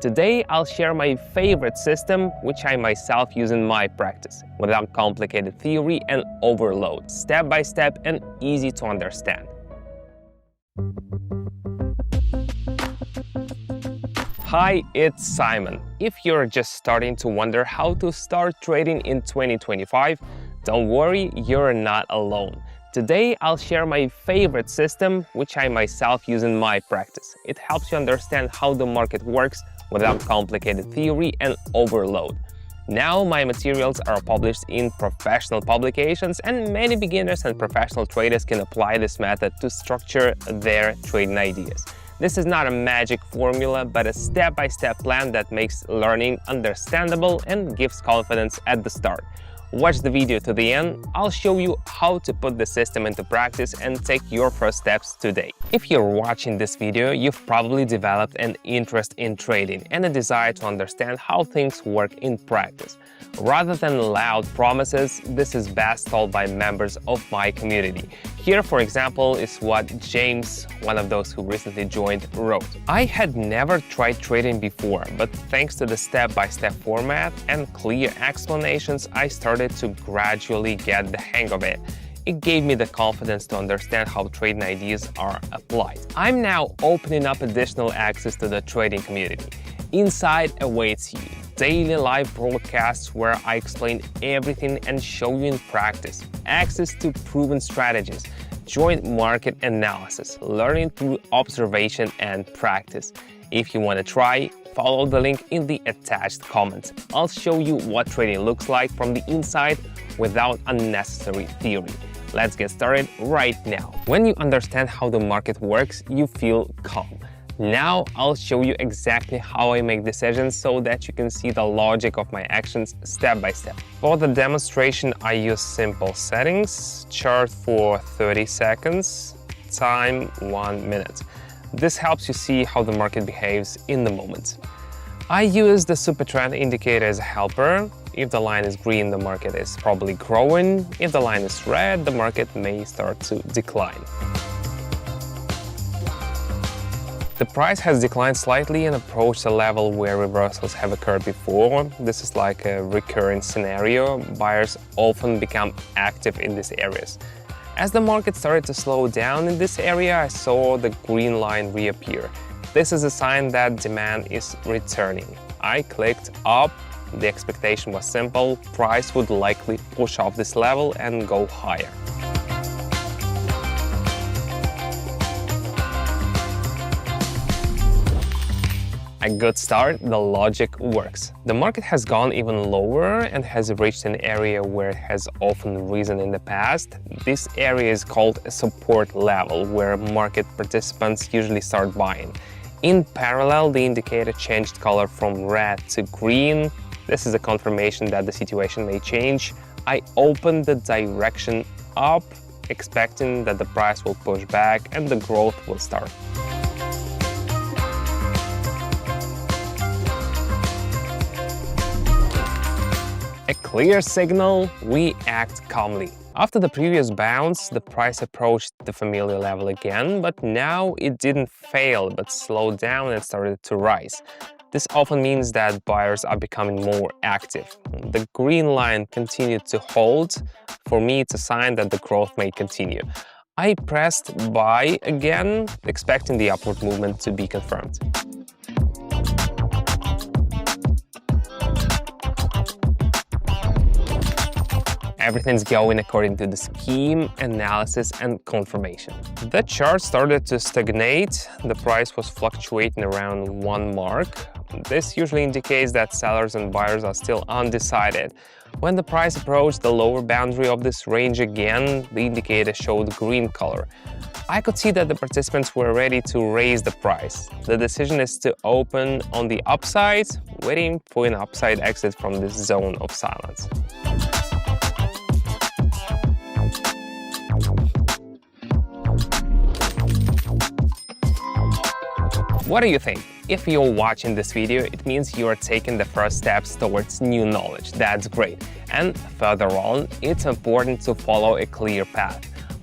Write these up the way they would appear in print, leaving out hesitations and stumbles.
Today, I'll share my favorite system, which I myself use in my practice, without complicated theory and overload, step by step and easy to understand. Hi, it's Simon. If you're just starting to wonder how to start trading in 2025, don't worry, you're not alone. Today, I'll share my favorite system, which I myself use in my practice. It helps you understand how the market works without complicated theory and overload. Now, my materials are published in professional publications, and many beginners and professional traders can apply this method to structure their trading ideas. This is not a magic formula, but a step-by-step plan that makes learning understandable and gives confidence at the start. Watch the video to the end. I'll show you how to put the system into practice and take your first steps today. If you're watching this video, you've probably developed an interest in trading and a desire to understand how things work in practice. Rather than loud promises, this is best told by members of my community. Here, for example, is what James, one of those who recently joined, wrote. I had never tried trading before, but thanks to the step-by-step format and clear explanations, I started to gradually get the hang of it. It gave me the confidence to understand how trading ideas are applied. I'm now opening up additional access to the trading community. Inside awaits you daily live broadcasts where I explain everything and show you in practice, access to proven strategies, joint market analysis, learning through observation and practice. If you want to try, follow the link in the attached comments. I'll show you what trading looks like from the inside without unnecessary theory. Let's get started right now. When you understand how the market works, you feel calm. Now I'll show you exactly how I make decisions so that you can see the logic of my actions step by step. For the demonstration, I use simple settings, chart for 30 seconds, time 1 minute. This helps you see how the market behaves in the moment. I use the super trend indicator as a helper. If the line is green, the market is probably growing. If the line is red, the market may start to decline. The price has declined slightly and approached a level where reversals have occurred before. This is like a recurring scenario. Buyers often become active in these areas. As the market started to slow down in this area, I saw the green line reappear. This is a sign that demand is returning. I clicked up. The expectation was simple. Price would likely push off this level and go higher. A good start, the logic works. The market has gone even lower and has reached an area where it has often risen in the past. This area is called a support level, where market participants usually start buying. In parallel, the indicator changed color from red to green. This is a confirmation that the situation may change. I opened the direction up, expecting that the price will push back and the growth will start. A clear signal, we act calmly. After the previous bounce, the price approached the familiar level again, but now it didn't fail but slowed down and started to rise. This often means that buyers are becoming more active. The green line continued to hold. For me, it's a sign that the growth may continue. I pressed buy again, expecting the upward movement to be confirmed. Everything's going according to the scheme, analysis, and confirmation. The chart started to stagnate. The price was fluctuating around 1 mark. This usually indicates that sellers and buyers are still undecided. When the price approached the lower boundary of this range again, the indicator showed green color. I could see that the participants were ready to raise the price. The decision is to open on the upside, waiting for an upside exit from this zone of silence. What do you think? If you're watching this video, it means you are taking the first steps towards new knowledge. That's great. And further on, it's important to follow a clear path.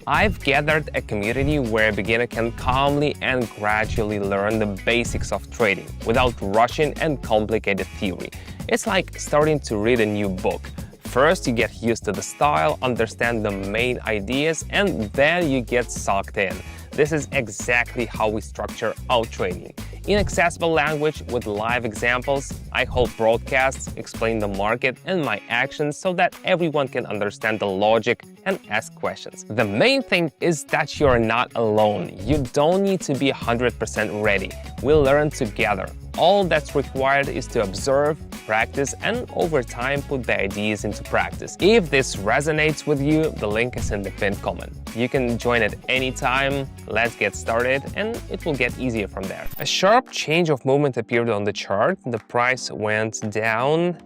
I've gathered a community where a beginner can calmly and gradually learn the basics of trading without rushing and complicated theory. It's like starting to read a new book. First, you get used to the style, understand the main ideas, and then you get sucked in. This is exactly how we structure our training. In accessible language with live examples, I hold broadcasts, explain the market and my actions so that everyone can understand the logic and ask questions. The main thing is that you're not alone. You don't need to be 100% ready. We'll learn together. All that's required is to observe, practice, and over time put the ideas into practice. If this resonates with you, the link is in the pinned comment. You can join at any time. Let's get started, and it will get easier from there. A sharp change of movement appeared on the chart. The price went down.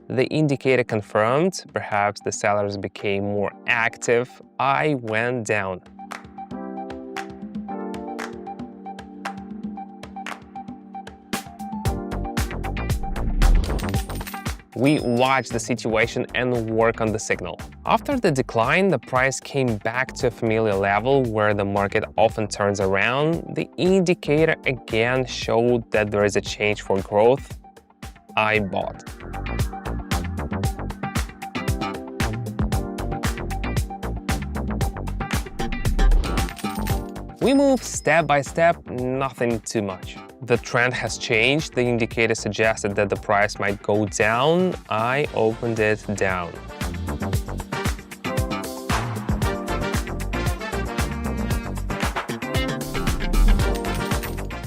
The indicator confirmed. Perhaps the sellers became more active. I went down. We watch the situation and work on the signal. After the decline, the price came back to a familiar level where the market often turns around. The indicator again showed that there is a change for growth. I bought. We move step by step, nothing too much. The trend has changed. The indicator suggested that the price might go down. I opened it down.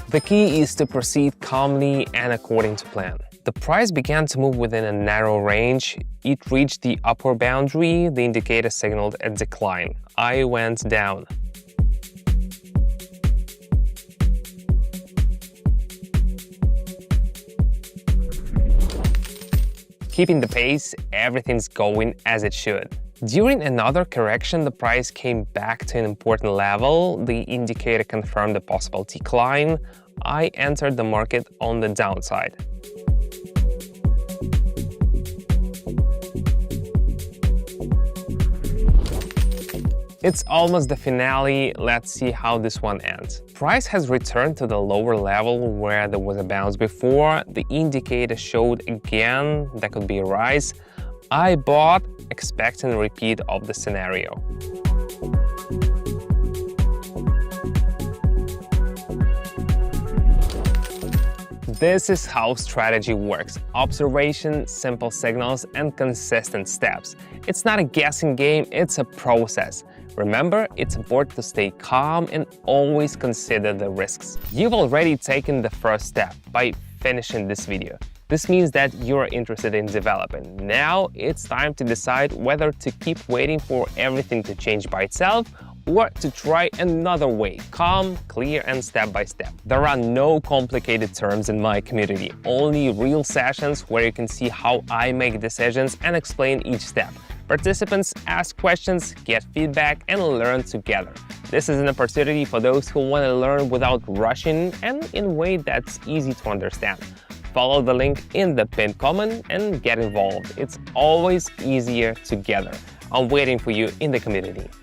The key is to proceed calmly and according to plan. The price began to move within a narrow range. It reached the upper boundary. The indicator signaled a decline. I went down. Keeping the pace, everything's going as it should. During another correction, the price came back to an important level. The indicator confirmed a possible decline. I entered the market on the downside. It's almost the finale. Let's see how this one ends. Price has returned to the lower level where there was a bounce before. The indicator showed again that could be a rise. I bought, expecting a repeat of the scenario. This is how strategy works. Observation, simple signals, and consistent steps. It's not a guessing game, it's a process. Remember, it's important to stay calm and always consider the risks. You've already taken the first step by finishing this video. This means that you're interested in developing. Now it's time to decide whether to keep waiting for everything to change by itself or to try another way, calm, clear, and step by step. There are no complicated terms in my community, only real sessions where you can see how I make decisions and explain each step. Participants ask questions, get feedback, and learn together. This is an opportunity for those who want to learn without rushing and in a way that's easy to understand. Follow the link in the pinned comment and get involved. It's always easier together. I'm waiting for you in the community.